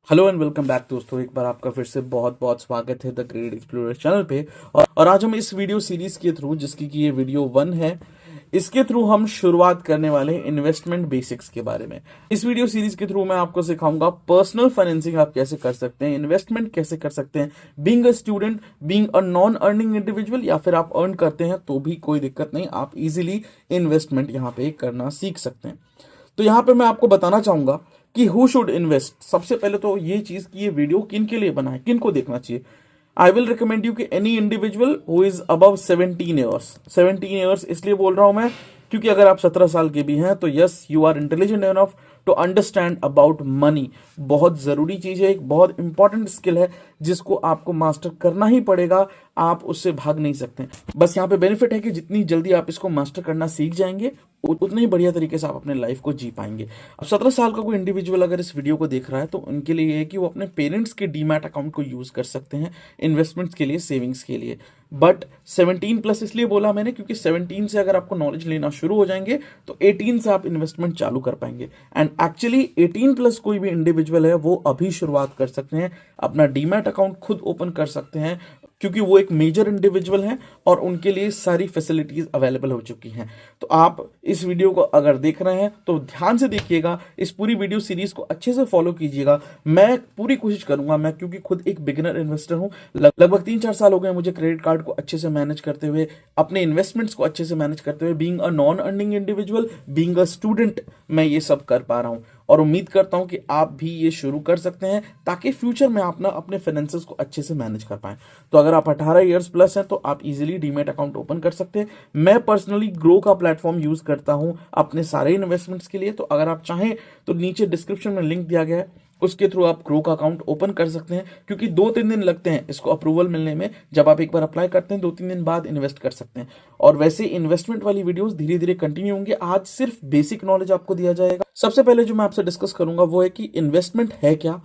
Hello and welcome back दोस्तों। एक बार आपका फिर से बहुत बहुत स्वागत है द ग्रेट एक्सप्लोरर चैनल पे। और आज हम इस वीडियो सीरीज के थ्रू, जिसकी कि ये वीडियो 1 है, इसके थ्रू हम शुरुआत करने वाले हैं इन्वेस्टमेंट बेसिक्स के बारे में। इस वीडियो सीरीज के थ्रू मैं आपको सिखाऊंगा पर्सनल फाइनेंसिंग आप कैसे कर सकते हैं, इन्वेस्टमेंट कैसे कर सकते हैं, being a student, being a non earning individual, या फिर आप अर्न करते हैं तो भी कोई दिक्कत नहीं, आप इजीली इन्वेस्टमेंट यहाँ पे करना सीख सकते हैं। तो यहाँ पे मैं आपको बताना चाहूंगा कि हु शुड इन्वेस्ट। सबसे पहले तो ये चीज कि ये वीडियो किन के लिए बना है, किन को देखना चाहिए। आई विल रिकमेंड यू कि any individual who is above 17 years. 17 years इसलिए बोल रहा हूं मैं क्योंकि अगर आप 17 साल के भी हैं तो yes, you are intelligent enough to understand about money. बहुत जरूरी चीज है, एक बहुत इंपॉर्टेंट स्किल है जिसको आपको मास्टर करना ही पड़ेगा, आप उससे भाग नहीं सकते। बस यहाँ पे बेनिफिट है कि जितनी जल्दी आप इसको मास्टर करना सीख जाएंगे उतने ही बढ़िया तरीके से आप अपने लाइफ को जी पाएंगे। अब 17 साल का कोई इंडिविजुअल अगर इस वीडियो को देख रहा है तो उनके लिए ये है कि वो अपने पेरेंट्स के डीमैट अकाउंट को यूज कर सकते हैं इन्वेस्टमेंट्स के लिए, सेविंग्स के लिए। बट 17 प्लस इसलिए बोला मैंने क्योंकि 17 से अगर आपको नॉलेज लेना शुरू हो जाएंगे तो 18 से आप इन्वेस्टमेंट चालू कर पाएंगे। एंड एक्चुअली 18 प्लस कोई भी इंडिविजुअल है वो अभी शुरुआत कर सकते हैं, अपना डीमैट अकाउंट खुद ओपन कर सकते हैं क्योंकि वो एक मेजर इंडिविजुअल हैं और उनके लिए सारी फैसिलिटीज अवेलेबल हो चुकी हैं। तो आप इस वीडियो को अगर देख रहे हैं तो ध्यान से देखिएगा, इस पूरी वीडियो सीरीज को अच्छे से फॉलो कीजिएगा। मैं पूरी कोशिश करूंगा, मैं क्योंकि खुद एक बिगिनर इन्वेस्टर हूं, लगभग 3-4 साल हो गए मुझे क्रेडिट कार्ड को अच्छे से मैनेज करते हुए, अपने इन्वेस्टमेंट्स को अच्छे से मैनेज करते हुए, being a non earning individual, being a student, मैं ये सब कर पा रहा हूं। और उम्मीद करता हूं कि आप भी ये शुरू कर सकते हैं ताकि फ्यूचर में आप ना अपने फाइनेंसेस को अच्छे से मैनेज कर पाएं। तो अगर आप 18 इयर्स प्लस हैं तो आप इजीली डीमेट अकाउंट ओपन कर सकते हैं। मैं पर्सनली ग्रो का प्लेटफॉर्म यूज करता हूं अपने सारे इन्वेस्टमेंट्स के लिए, तो अगर आप चाहें तो नीचे डिस्क्रिप्शन में लिंक दिया गया है, उसके थ्रू आप ग्रो का अकाउंट ओपन कर सकते हैं। क्योंकि 2-3 दिन लगते हैं इसको अप्रूवल मिलने में, जब आप एक बार अप्लाई करते हैं 2-3 दिन बाद इन्वेस्ट कर सकते हैं। और वैसे इन्वेस्टमेंट वाली वीडियोस धीरे धीरे कंटिन्यू होंगे। आज सिर्फ बेसिक नॉलेज आपको दिया जाएगा। सबसे पहले जो मैं आपसे डिस्कस करूंगा वो है कि इन्वेस्टमेंट है क्या,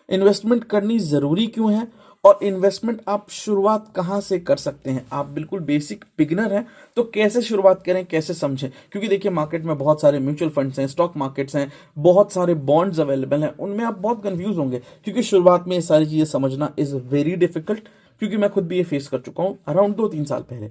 इन्वेस्टमेंट करनी जरूरी क्यों है, और इन्वेस्टमेंट आप शुरुआत कहां से कर सकते हैं। आप बिल्कुल बेसिक बिगिनर हैं तो कैसे शुरुआत करें, कैसे समझें। क्योंकि देखिए मार्केट में बहुत सारे म्यूचुअल फंड्स हैं, स्टॉक मार्केट्स हैं, बहुत सारे बॉन्ड्स अवेलेबल हैं, उनमें आप बहुत कंफ्यूज होंगे क्योंकि शुरुआत में ये सारी चीजें समझना इज वेरी डिफिकल्ट। क्योंकि मैं खुद भी ये फेस कर चुका हूं अराउंड 2-3 साल पहले।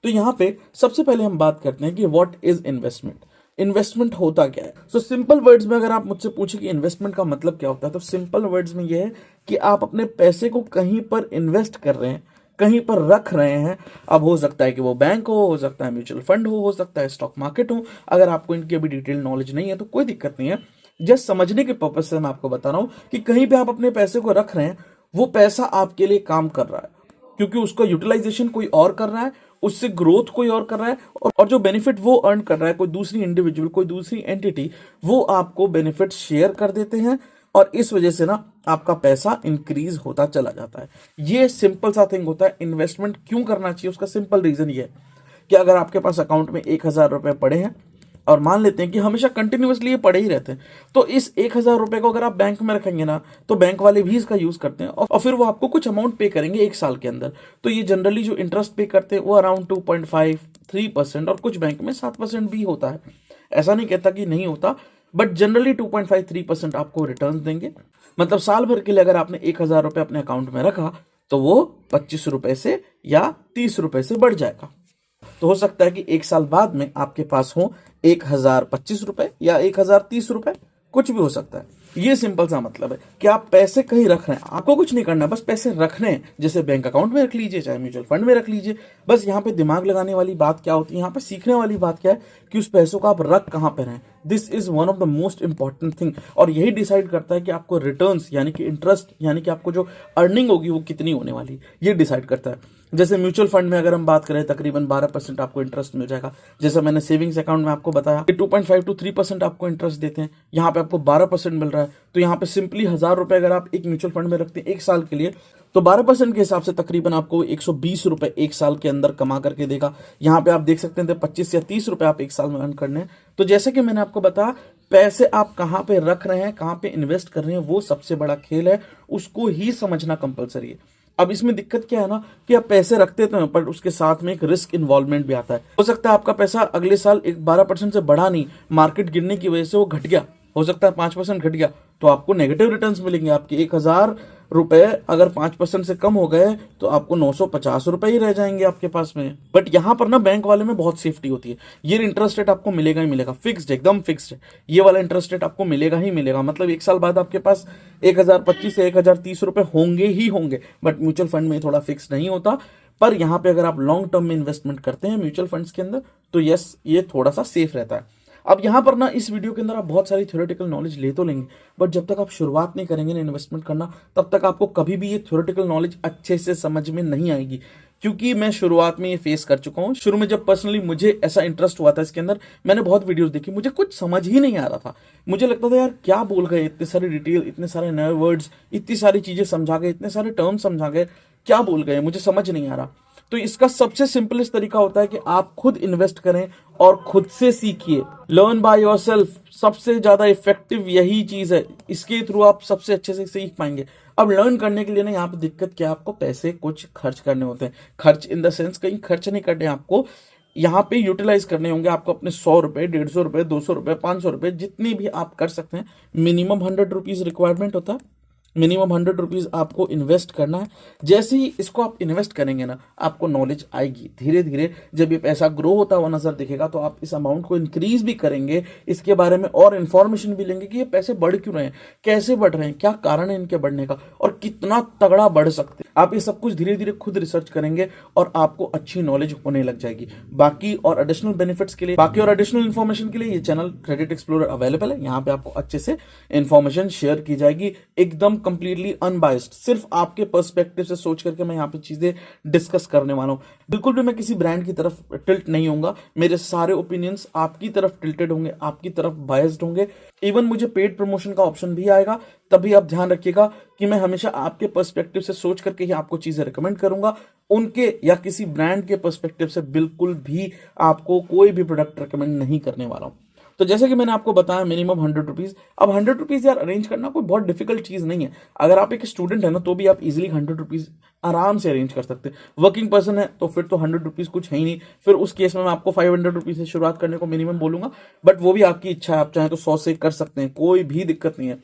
तो यहाँ पे सबसे पहले हम बात करते हैं कि व्हाट इज इन्वेस्टमेंट, इन्वेस्टमेंट होता क्या है। सो सिंपल वर्ड्स में अगर आप मुझसे पूछे कि इन्वेस्टमेंट का मतलब क्या होता है, तो सिंपल वर्ड्स में यह है कि आप अपने पैसे को कहीं पर इन्वेस्ट कर रहे हैं, कहीं पर रख रहे हैं। अब हो सकता है कि वो बैंक हो सकता है म्यूचुअल फंड हो सकता है स्टॉक मार्केट हो। अगर आपको इनकी अभी डिटेल नॉलेज नहीं है तो कोई दिक्कत नहीं है, जस्ट समझने के पर्पज से मैं आपको बता रहा हूं कि कहीं पे आप अपने पैसे को रख रहे हैं, वो पैसा आपके लिए काम कर रहा है क्योंकि उसका यूटिलाइजेशन कोई और कर रहा है, उससे ग्रोथ कोई और कर रहा है, और जो बेनिफिट वो अर्न कर रहा है कोई दूसरी इंडिविजुअल, कोई दूसरी एंटिटी, वो आपको बेनिफिट शेयर कर देते हैं। और इस वजह से ना आपका पैसा इंक्रीज होता चला जाता है। ये सिंपल सा थिंग होता है। इन्वेस्टमेंट क्यों करना चाहिए उसका सिंपल रीजन ये है कि अगर आपके पास अकाउंट में 1,000 रुपए पड़े हैं और मान लेते हैं कि हमेशा कंटिन्यूअसली ये पड़े ही रहते हैं, तो इस 1,000 रुपए को अगर आप बैंक में रखेंगे ना तो बैंक वाले भी इसका यूज करते हैं और फिर वो आपको कुछ अमाउंट पे करेंगे 1 साल के अंदर। तो ये जनरली जो इंटरेस्ट पे करते हैं वो अराउंड 2.5-3%, और कुछ बैंक में 7% भी होता है। ऐसा नहीं कहता कि नहीं होता, बट जनरली 2.5-3% आपको रिटर्न देंगे। मतलब साल भर के लिए अगर आपने 1,000 रुपए अपने अकाउंट में रखा तो वो 25 रुपए से या 30 रुपए से बढ़ जाएगा। तो हो सकता है कि 1 साल बाद में आपके पास हो 1,025 रुपए या 1,030 रुपए, कुछ भी हो सकता है। ये सिंपल सा मतलब है कि आप पैसे कहीं रख रहे हैं, आपको कुछ नहीं करना, बस पैसे रखने हैं। जैसे बैंक अकाउंट में रख लीजिए, चाहे म्यूचुअल फंड में रख लीजिए। बस यहाँ पे दिमाग लगाने वाली बात क्या होती है, यहाँ पे सीखने वाली बात क्या है कि उस पैसों को आप रख कहाँ पे रहे। This is one of the most important thing, और यही डिसाइड करता है कि आपको रिटर्न्स यानी कि इंटरेस्ट यानी कि आपको जो अर्निंग होगी वो कितनी होने वाली, ये डिसाइड करता है। जैसे म्यूचुअल फंड में अगर हम बात करें तकरीबन 12% आपको इंटरेस्ट मिल जाएगा। जैसे मैंने सेविंग्स अकाउंट में आपको बताया कि 2.5-3% आपको इंटरेस्ट देते हैं, यहाँ पे आपको 12% मिल रहा है। तो यहाँ पे सिंपली 1,000 रुपए अगर आप एक म्यूचुअल फंड में रखते हैं 1 साल के लिए, तो 12% के हिसाब से तकरीबन आपको 120 रुपए 1 साल के अंदर कमा करके देगा। यहाँ पे आप देख सकते हैं 25 या 30 रुपए आप 1 साल में अर्न करने हैं। तो जैसे कि मैंने आपको बताया, पैसे आप कहाँ पे रख रहे हैं, कहाँ पे इन्वेस्ट कर रहे हैं, वो सबसे बड़ा खेल है, उसको ही समझना कंपलसरी है। अब इसमें दिक्कत क्या है ना कि आप पैसे रखते तो हैं, पर उसके साथ में एक रिस्क इन्वॉल्वमेंट भी आता है। हो सकता है आपका पैसा अगले साल एक 12% से बढ़ा नहीं, मार्केट गिरने की वजह से वो घट गया, हो सकता है 5% घट गया तो आपको नेगेटिव रिटर्न्स मिलेंगे। आपके 1,000 रुपए अगर 5% से कम हो गए तो आपको 950 रुपए ही रह जाएंगे आपके पास में। बट यहाँ पर ना बैंक वाले में बहुत सेफ्टी होती है, ये इंटरेस्ट रेट आपको मिलेगा ही मिलेगा, फिक्स्ड, एकदम फिक्स्ड है। ये वाला इंटरेस्ट रेट आपको मिलेगा ही मिलेगा, मतलब 1 साल बाद आपके पास 1,025 से 1,030 रुपए होंगे ही होंगे। बट म्यूचुअल फंड में थोड़ा फिक्स नहीं होता। पर यहाँ पे अगर आप लॉन्ग टर्म में इन्वेस्टमेंट करते हैं म्यूचुअल फंड्स के अंदर तो यस, ये थोड़ा सा सेफ रहता है। अब यहाँ पर ना इस वीडियो के अंदर आप बहुत सारी थ्योरेटिकल नॉलेज ले तो लेंगे, बट जब तक आप शुरुआत नहीं करेंगे ना इन्वेस्टमेंट करना, तब तक आपको कभी भी ये थ्योरेटिकल नॉलेज अच्छे से समझ में नहीं आएगी। क्योंकि मैं शुरुआत में ये फेस कर चुका हूँ। शुरू में जब पर्सनली मुझे ऐसा इंटरेस्ट हुआ था इसके अंदर, मैंने बहुत वीडियोस देखी, मुझे कुछ समझ ही नहीं आ रहा था। मुझे लगता था यार क्या बोल गए, इतने सारे डिटेल, इतने सारे नए वर्ड्स, इतनी सारी चीजें समझा गए, इतने सारे टर्म समझा गए, क्या बोल गए, मुझे समझ नहीं आ रहा। तो इसका सबसे सिंपलेस्ट तरीका होता है कि आप खुद इन्वेस्ट करें और खुद से सीखिए। लर्न बाय योरसेल्फ सबसे ज्यादा इफेक्टिव यही चीज है, इसके थ्रू आप सबसे अच्छे से सीख पाएंगे। अब लर्न करने के लिए ना यहाँ पे दिक्कत क्या है, आपको पैसे कुछ खर्च करने होते हैं। खर्च इन द सेंस कहीं खर्च नहीं करने, आपको यहाँ पे यूटिलाइज करने होंगे। आपको अपने 100 रुपए, 150 रुपए, 200 रुपए, 500 रुपए, जितनी भी आप कर सकते हैं, मिनिमम 100 रुपीज रिक्वायरमेंट होता है। मिनिमम 100 रुपीज आपको इन्वेस्ट करना है। जैसे ही इसको आप इन्वेस्ट करेंगे ना, आपको नॉलेज आएगी धीरे धीरे। जब ये पैसा ग्रो होता हुआ नजर दिखेगा तो आप इस अमाउंट को इंक्रीज भी करेंगे, इसके बारे में और इन्फॉर्मेशन भी लेंगे कि ये पैसे बढ़ क्यों रहे हैं, कैसे बढ़ रहे हैं, क्या कारण है इनके बढ़ने का और कितना तगड़ा बढ़ सकते हैं। आप ये सब कुछ धीरे धीरे खुद रिसर्च करेंगे और आपको अच्छी नॉलेज होने लग जाएगी। बाकी और एडिशनल बेनिफिट्स के लिए, बाकी और एडिशनल इन्फॉर्मेशन के लिए ये चैनल क्रेडिट एक्सप्लोरर अवेलेबल है। यहाँ पे आपको अच्छे से इन्फॉर्मेशन शेयर की जाएगी, एकदम कंप्लीटली अनबायस्ड, सिर्फ आपके पर्सपेक्टिव से सोच करके मैं यहाँ पे चीजें डिस्कस करने वाला हूँ। बिल्कुल भी मैं किसी ब्रांड की तरफ टिल्ट नहीं होऊंगा, मेरे सारे ओपिनियंस आपकी तरफ टिल्टेड होंगे, आपकी तरफ बायस्ड होंगे। इवन मुझे पेड प्रमोशन का ऑप्शन भी आएगा, तभी आप ध्यान रखिएगा कि मैं हमेशा आपके पर्सपेक्टिव से सोच करके ही आपको चीजें रिकमेंड करूंगा। उनके या किसी ब्रांड के पर्सपेक्टिव से बिल्कुल भी आपको कोई भी प्रोडक्ट रिकमेंड नहीं करने वाला हूं। तो जैसे कि मैंने आपको बताया मिनिमम 100 रुपीज। अब 100 रुपीज यार अरेंज करना कोई बहुत डिफिकल्ट चीज नहीं है। अगर आप एक स्टूडेंट है ना तो भी आप इजीली 100 रुपीज आराम से अरेंज कर सकते हैं। वर्किंग पर्सन है तो फिर तो 100 रुपीज कुछ है ही नहीं, फिर उस केस में मैं आपको 500 रुपीज से शुरुआत करने को मिनिमम बोलूंगा। बट वो भी आपकी इच्छा है, आप चाहें तो 100 से कर सकते हैं, कोई भी दिक्कत नहीं है।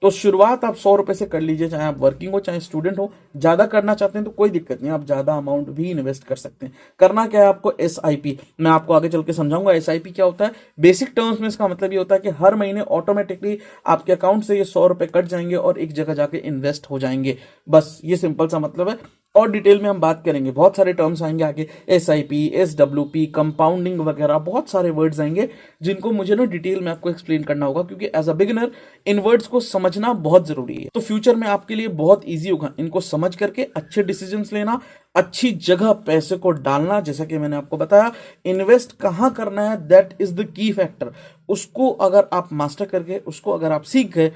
तो शुरुआत आप 100 रुपए से कर लीजिए, चाहे आप वर्किंग हो चाहे स्टूडेंट हो। ज्यादा करना चाहते हैं तो कोई दिक्कत नहीं, आप ज्यादा अमाउंट भी इन्वेस्ट कर सकते हैं। करना क्या है आपको, SIP, मैं आपको आगे चल के समझाऊंगा SIP क्या होता है। बेसिक टर्म्स में इसका मतलब ये होता है कि हर महीने ऑटोमेटिकली आपके अकाउंट से ये 100 रुपए कट जाएंगे और एक जगह जाके इन्वेस्ट हो जाएंगे। बस ये सिंपल सा मतलब है। और डिटेल में हम बात करेंगे, बहुत सारे टर्म्स आएंगे आगे, SIP, SWP, कंपाउंडिंग वगैरह, बहुत सारे वर्ड्स आएंगे जिनको मुझे ना डिटेल में आपको एक्सप्लेन करना होगा, क्योंकि as a beginner in words को समझना बहुत जरूरी है। तो फ्यूचर में आपके लिए बहुत ईजी होगा इनको समझ करके अच्छे डिसीजंस लेना, अच्छी जगह पैसे को डालना। जैसा कि मैंने आपको बताया, इन्वेस्ट कहां करना है that is the key factor. उसको अगर आप मास्टर करके, उसको अगर आप सीख गए,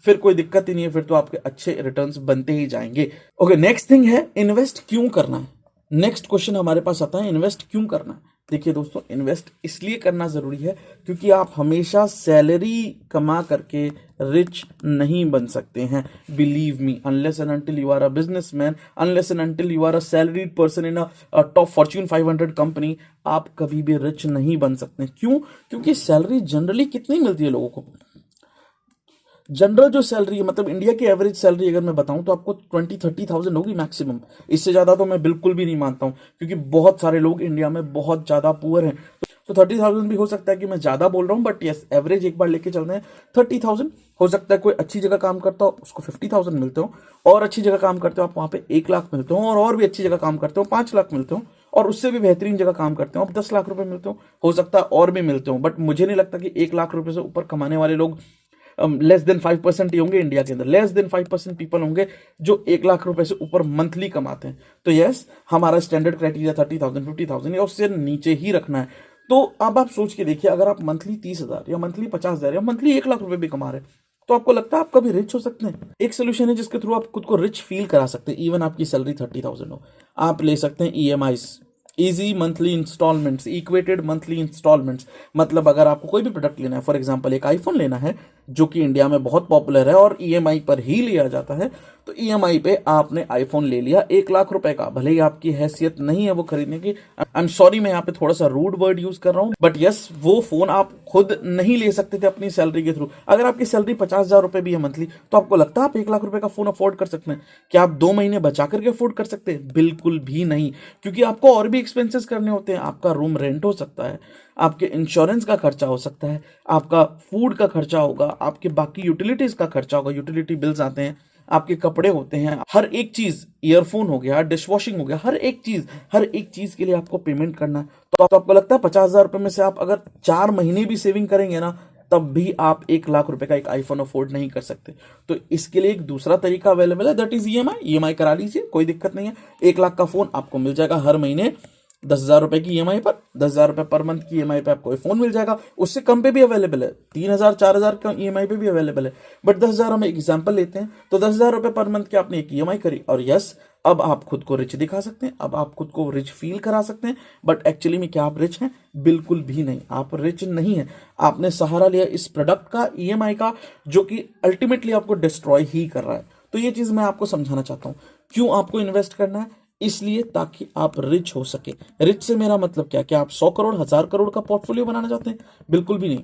फिर कोई दिक्कत ही नहीं है, फिर तो आपके अच्छे रिटर्न्स बनते ही जाएंगे। ओके, नेक्स्ट थिंग है इन्वेस्ट क्यों करना है। नेक्स्ट क्वेश्चन हमारे पास आता है, इन्वेस्ट क्यों करना है। देखिए दोस्तों, इन्वेस्ट इसलिए करना जरूरी है क्योंकि आप हमेशा सैलरी कमा करके रिच नहीं बन सकते हैं। Believe me, unless and until you are a businessman, unless and until you are a salaried person in a top Fortune 500 company, आप कभी भी रिच नहीं बन सकते। क्यों? क्योंकि सैलरी जनरली कितनी मिलती है लोगों को। जनरल जो सैलरी है, मतलब इंडिया की एवरेज सैलरी अगर मैं बताऊं तो आपको 20-30,000 होगी मैक्सिमम। इससे ज्यादा तो मैं बिल्कुल भी नहीं मानता हूं, क्योंकि बहुत सारे लोग इंडिया में बहुत ज्यादा पुअर हैं। तो 30,000 भी हो सकता है कि मैं ज्यादा बोल रहा हूं, बट यस, एवरेज एक बार लेके चलते हैं 30,000। हो सकता है कोई अच्छी जगह काम करता हो उसको 50,000 मिलते हो, और अच्छी जगह काम करते हो आप वहां पे 1 लाख मिलते हो, और भी अच्छी जगह काम करते हो 5 लाख मिलते हो, और उससे भी बेहतरीन जगह काम करते हो आप 10 लाख रुपए मिलते हो सकता है और भी मिलते हो। बट मुझे नहीं लगता कि 1 लाख रुपए से ऊपर कमाने वाले लोग लेस देन 5% ही होंगे इंडिया के अंदर। लेस देन 5% पीपल होंगे जो 1 लाख रुपए से ऊपर मंथली कमाते हैं। तो यस, हमारा स्टैंडर्ड क्राइटेरिया 30,000, 50,000 या उससे नीचे ही रखना है। तो अब आप सोच के देखिए, अगर आप मंथली 30,000 या मंथली 50,000 या मंथली 1 लाख रुपए भी कमा रहे हैं, तो आपको लगता है आप कभी रिच हो सकते हैं? एक सोल्यूशन है जिसके थ्रू आप खुद को रिच फील करा सकते हैं। इवन आपकी सैलरी 30,000 हो, आप ले सकते हैं EMIs, easy monthly instalments, equated monthly instalments. मतलब अगर आपको कोई भी प्रोडक्ट लेना है, फॉर एग्जांपल एक आईफोन लेना है, जो कि इंडिया में बहुत पॉपुलर है और ईएमआई पर ही लिया जाता है। तो ईएमआई पे आपने आईफोन ले लिया 1 लाख रुपए का, भले ही आपकी हैसियत नहीं है वो खरीदने की। आई एम सॉरी, मैं यहाँ पे थोड़ा सा रूड वर्ड यूज कर रहा हूँ, बट यस, वो फोन आप खुद नहीं ले सकते थे अपनी सैलरी के थ्रू। अगर आपकी सैलरी 50,000 रुपए भी है मंथली, तो आपको लगता है आप 1 लाख रुपए का फोन अफोर्ड कर सकते हैं? क्या आप 2 महीने बचा करके अफोर्ड कर सकते हैं? बिल्कुल भी नहीं, क्योंकि आपको और भी एक्सपेंसेस करने होते हैं। आपका रूम रेंट हो सकता है, आपके इंश्योरेंस का खर्चा हो सकता है, आपका फूड का खर्चा होगा, आपके बाकी यूटिलिटीज का खर्चा होगा, यूटिलिटी बिल्स आते हैं, आपके कपड़े होते हैं, हर एक चीज, ईयरफोन हो गया, डिश वॉशिंग हो गया, हर एक चीज के लिए आपको पेमेंट करना है। तो आपको लगता है 50,000 रुपए में से आप अगर 4 महीने भी सेविंग करेंगे ना, तब भी आप 1 लाख रुपए का एक आईफोन अफोर्ड नहीं कर सकते। तो इसके लिए एक दूसरा तरीका अवेलेबल है, दैट इज ईएमआई। ईएमआई करा लीजिए, कोई दिक्कत नहीं है। 1 लाख का फोन आपको मिल जाएगा हर महीने 10,000 रुपए की ईएमआई पर। 10,000 रुपए पर मंथ की ईएमआई पे आपको फोन मिल जाएगा। उससे कम पे भी अवेलेबल है, 3,000 4,000 का ईएमआई पे भी अवेलेबल है, बट 10,000 हम एक एग्जाम्पल लेते हैं। तो 10,000 रुपए पर मंथ की आपने एक ईएमआई करी, और यस, अब आप खुद को रिच दिखा सकते हैं, अब आप खुद को रिच फील करा सकते हैं। बट एक्चुअली में क्या आप रिच हैं? बिल्कुल भी नहीं, आप रिच नहीं है। आपने सहारा लिया इस प्रोडक्ट का, ईएमआई का, जो कि अल्टीमेटली आपको डिस्ट्रॉय ही कर रहा है। तो ये चीज मैं आपको समझाना चाहता हूं। क्यों आपको इन्वेस्ट करना है? इसलिए ताकि आप रिच हो सके। रिच से मेरा मतलब क्या आप 100 करोड़ 1,000 करोड़ का पोर्टफोलियो बनाना चाहते हैं? बिल्कुल भी नहीं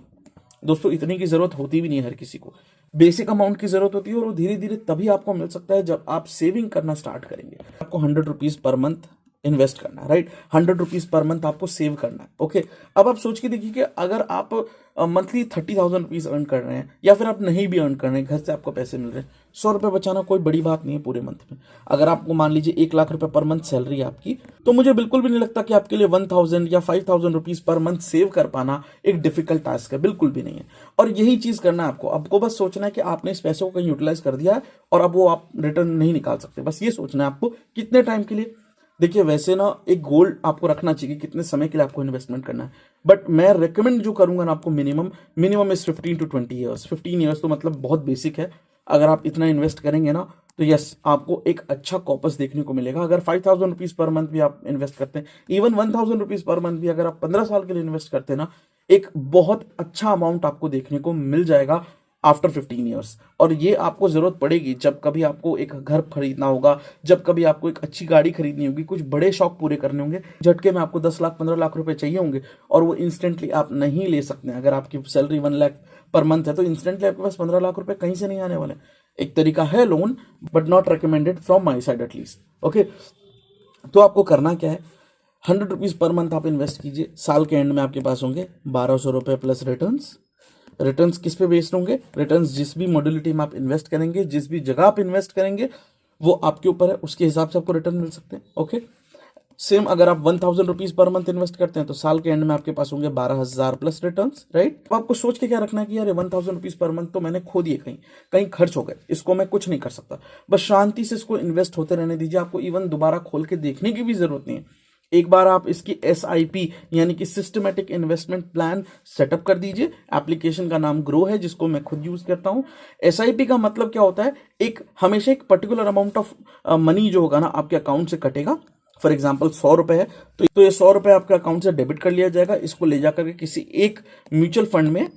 दोस्तों, इतनी की जरूरत होती भी नहीं है हर किसी को। बेसिक अमाउंट की जरूरत होती है, और वो धीरे धीरे तभी आपको मिल सकता है जब आप सेविंग करना स्टार्ट करेंगे। आपको 100 रुपीज पर मंथ इन्वेस्ट करना है, राइट? 100 रुपीज पर मंथ आपको सेव करना है। ओके, अब आप सोच के देखिए कि अगर आप मंथली 30,000 रुपीज अर्न कर रहे हैं, या फिर आप नहीं भी अर्न कर रहे हैं, घर से आपको पैसे मिल रहे हैं, 100 रुपए बचाना कोई बड़ी बात नहीं है पूरे मंथ में। अगर आपको मान लीजिए 1 लाख रुपए पर मंथ सैलरी है आपकी, तो मुझे बिल्कुल भी नहीं लगता कि आपके लिए 1,000 या 5,000 रुपीज पर मंथ सेव कर पाना एक डिफिकल्ट टास्क है, बिल्कुल भी नहीं है। और यही चीज करना है आपको बस सोचना है कि आपने इस पैसे को कहीं यूटिलाइज कर दिया है, और अब वो आप रिटर्न नहीं निकाल सकते। बस ये सोचना है आपको कितने टाइम के लिए। देखिए, वैसे ना एक गोल आपको रखना चाहिए कितने समय के लिए आपको इन्वेस्टमेंट करना है, बट मैं रेकमेंड जो करूंगा ना आपको, minimum is 15 to 20 years. 15 years तो मतलब बहुत बेसिक है। अगर आप इतना इन्वेस्ट करेंगे ना, तो यस, आपको एक अच्छा कॉपस देखने को मिलेगा। अगर 5,000 रुपीज पर मंथ भी आप इन्वेस्ट करते हैं, इवन 1,000 रुपीज पर मंथ भी अगर आप 15 साल के लिए इन्वेस्ट करते हैं ना, एक बहुत अच्छा अमाउंट आपको देखने को मिल जाएगा आफ्टर 15 ईयर्स। और ये आपको जरूरत पड़ेगी जब कभी आपको एक घर खरीदना होगा, जब कभी आपको एक अच्छी गाड़ी खरीदनी होगी, कुछ बड़े शौक पूरे करने होंगे, झटके में आपको 10 लाख 15 लाख रुपए चाहिए होंगे, और वो इंस्टेंटली आप नहीं ले सकते हैं। अगर आपकी सैलरी 1 लाख पर मंथ है, तो इंस्टेंटली आपके पास 15 लाख रुपए कहीं से नहीं आने वाले। एक तरीका है loan, but not recommended from my side at least. Okay, तो आपको करना क्या है? 100 रुपीज पर मंथ आप इन्वेस्ट कीजिए। साल के एंड में आपके पास होंगे 1,200 रुपए प्लस रिटर्न्स। रिटर्न्स किस पे बेस्ड होंगे? रिटर्न्स जिस भी मॉड्यूलिटी में आप इन्वेस्ट करेंगे, जिस भी जगह आप इन्वेस्ट करेंगे, वो आपके ऊपर है, उसके हिसाब से आपको रिटर्न मिल सकते हैं। ओके, सेम अगर आप 1,000 रुपीज पर मंथ इन्वेस्ट करते हैं, तो साल के एंड में आपके पास होंगे 12,000 प्लस रिटर्न्स, राइट? तो आपको सोच के क्या रखना है कि यार 1,000 रुपीज पर मंथ तो मैंने खो दिए, कहीं कहीं खर्च हो गए, इसको मैं कुछ नहीं कर सकता। बस शांति से इसको इन्वेस्ट होते रहने दीजिए। आपको इवन दोबारा खोल के देखने की भी जरूरत नहीं है। एक बार आप इसकी SIP यानी कि सिस्टमेटिक इन्वेस्टमेंट प्लान सेटअप कर दीजिए। एप्लीकेशन का नाम ग्रो है, जिसको मैं खुद यूज करता हूं। SIP का मतलब क्या होता है? हमेशा एक पर्टिकुलर अमाउंट ऑफ मनी जो होगा ना, आपके अकाउंट से कटेगा। फॉर एग्जाम्पल 100 रुपए है, तो ये 100 रुपए आपके अकाउंट से डेबिट कर लिया जाएगा। इसको ले जाकर के किसी एक म्यूचुअल फंड में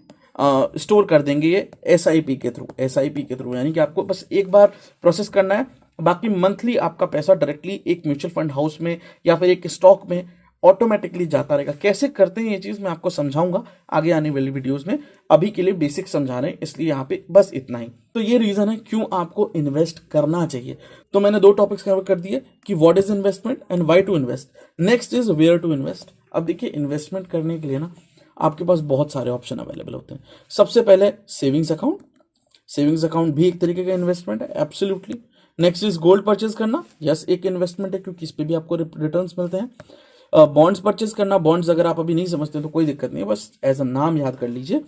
स्टोर कर देंगे, ये SIP के थ्रू। यानी कि आपको बस एक बार प्रोसेस करना है, बाकी मंथली आपका पैसा डायरेक्टली एक म्यूचुअल फंड हाउस में या फिर एक स्टॉक में ऑटोमेटिकली जाता रहेगा। कैसे करते हैं ये चीज मैं आपको समझाऊंगा आगे आने वाली वीडियोस में। अभी के लिए बेसिक समझा रहे हैं, इसलिए यहाँ पे बस इतना ही। तो ये रीजन है क्यों आपको इन्वेस्ट करना चाहिए। तो मैंने 2 टॉपिक्स कवर कर दिए कि what is investment and why to invest. Next is where to invest. अब देखिए, इन्वेस्टमेंट करने के लिए ना आपके पास बहुत सारे ऑप्शन अवेलेबल होते हैं। सबसे पहले सेविंग्स अकाउंट। सेविंग्स अकाउंट भी एक तरीके का इन्वेस्टमेंट है, absolutely. Next is gold purchase करना, यस, एक इन्वेस्टमेंट है, क्योंकि इस पे भी आपको रिटर्न्स मिलते हैं। बॉन्ड्स परचेज करना, बॉन्ड्स अगर आप अभी नहीं समझते तो कोई दिक्कत नहीं है, बस एज अ नाम याद कर लीजिए।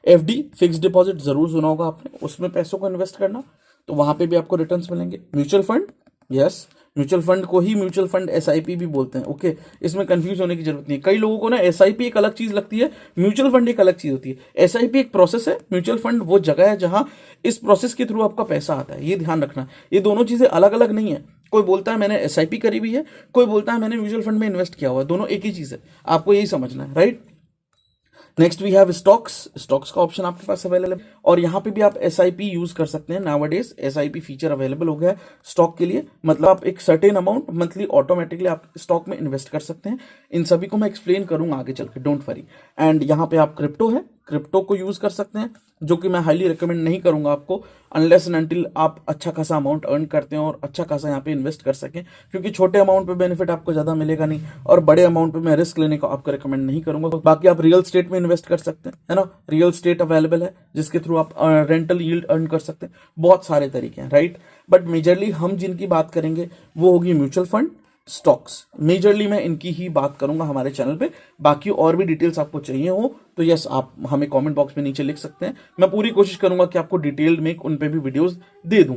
FD फिक्स डिपॉजिट जरूर सुना होगा आपने, उसमें पैसों को इन्वेस्ट करना, तो वहां पे भी आपको रिटर्न्स मिलेंगे। Mutual fund, yes, mutual fund को ही म्यूचुअल फंड SIP भी बोलते हैं। ओके, इसमें कंफ्यूज होने की जरूरत नहीं है। कई लोगों को ना SIP एक अलग चीज लगती है, म्यूचुअल फंड एक अलग चीज होती है। SIP एक प्रोसेस है, म्यूचुअल फंड वो जगह है जहां इस प्रोसेस के थ्रू आपका पैसा आता है। ये ध्यान रखना, ये दोनों चीजें अलग अलग नहीं है। कोई बोलता है मैंने SIP करी हुई है, कोई बोलता है मैंने म्यूचुअल फंड में इन्वेस्ट किया हुआ है, दोनों एक ही चीज है। आपको यही समझना है, right? Next we have stocks का ऑप्शन आपके पास अवेलेबल है, और यहाँ पे भी आप एसआईपी यूज कर सकते हैं। नाउअडेज एसआईपी फीचर अवेलेबल हो गया है स्टॉक के लिए, मतलब आप एक सर्टेन अमाउंट मंथली ऑटोमेटिकली आप स्टॉक में इन्वेस्ट कर सकते हैं। इन सभी को मैं एक्सप्लेन करूंगा आगे चल के, डोंट वरी। एंड यहाँ पे आप क्रिप्टो को यूज कर सकते हैं, जो कि मैं हाईली रिकमेंड नहीं करूंगा आपको, अनलेस एंड अनटिल आप अच्छा खासा अमाउंट अर्न करते हैं और अच्छा खासा यहाँ पे इन्वेस्ट कर सकें, क्योंकि छोटे अमाउंट पे बेनिफिट आपको ज्यादा मिलेगा नहीं, और बड़े अमाउंट पे मैं रिस्क लेने को आपको रिकमेंड नहीं करूंगा। बाकी आप रियल स्टेट में इन्वेस्ट कर सकते हैं, है ना, रियल स्टेट अवेलेबल है जिसके थ्रू आप रेंटल यील्ड अर्न कर सकते हैं। बहुत सारे तरीके हैं, राइट। बट मेजरली हम जिनकी बात करेंगे वो होगी म्यूचुअल फंड, स्टॉक्स। मेजरली मैं इनकी ही बात करूंगा हमारे चैनल पे। बाकी और भी डिटेल्स आपको चाहिए हो तो यस, आप हमें कमेंट बॉक्स में नीचे लिख सकते हैं। मैं पूरी कोशिश करूंगा कि आपको डिटेल्ड में उन पे भी वीडियोस दे दूं।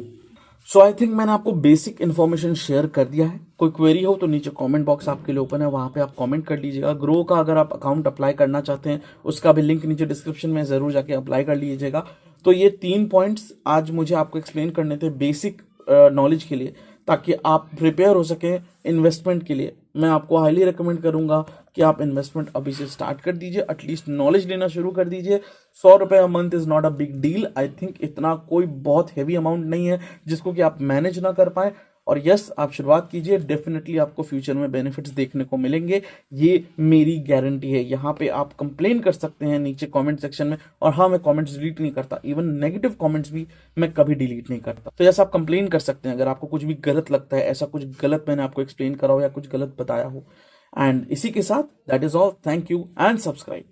सो आई थिंक मैंने आपको बेसिक इन्फॉर्मेशन शेयर कर दिया है। कोई क्वेरी हो तो नीचे कमेंट बॉक्स आपके लिए ओपन है, वहां पे आप कमेंट कर लीजिएगा। ग्रो का अगर आप अकाउंट अप्लाई करना चाहते हैं उसका भी लिंक नीचे डिस्क्रिप्शन में, जरूर जाके अप्लाई कर लीजिएगा। तो ये 3 पॉइंट्स आज मुझे आपको एक्सप्लेन करने थे बेसिक नॉलेज के लिए, ताकि आप प्रिपेयर हो सकें इन्वेस्टमेंट के लिए। मैं आपको हाईली रिकमेंड करूंगा कि आप इन्वेस्टमेंट अभी से स्टार्ट कर दीजिए, एटलीस्ट नॉलेज लेना शुरू कर दीजिए। 100 रुपए a month is not a big deal. I think इतना कोई बहुत हैवी अमाउंट नहीं है जिसको कि आप मैनेज ना कर पाए। और यस, आप शुरुआत कीजिए, डेफिनेटली आपको फ्यूचर में बेनिफिट्स देखने को मिलेंगे, ये मेरी गारंटी है। यहाँ पे आप कंप्लेन कर सकते हैं नीचे कमेंट सेक्शन में, और हाँ, मैं कमेंट्स डिलीट नहीं करता, इवन नेगेटिव कमेंट्स भी मैं कभी डिलीट नहीं करता। तो यस, आप कंप्लेन कर सकते हैं अगर आपको कुछ भी गलत लगता है, ऐसा कुछ गलत मैंने आपको एक्सप्लेन करा हो या कुछ गलत बताया हो। एंड इसी के साथ that is all. Thank you and subscribe.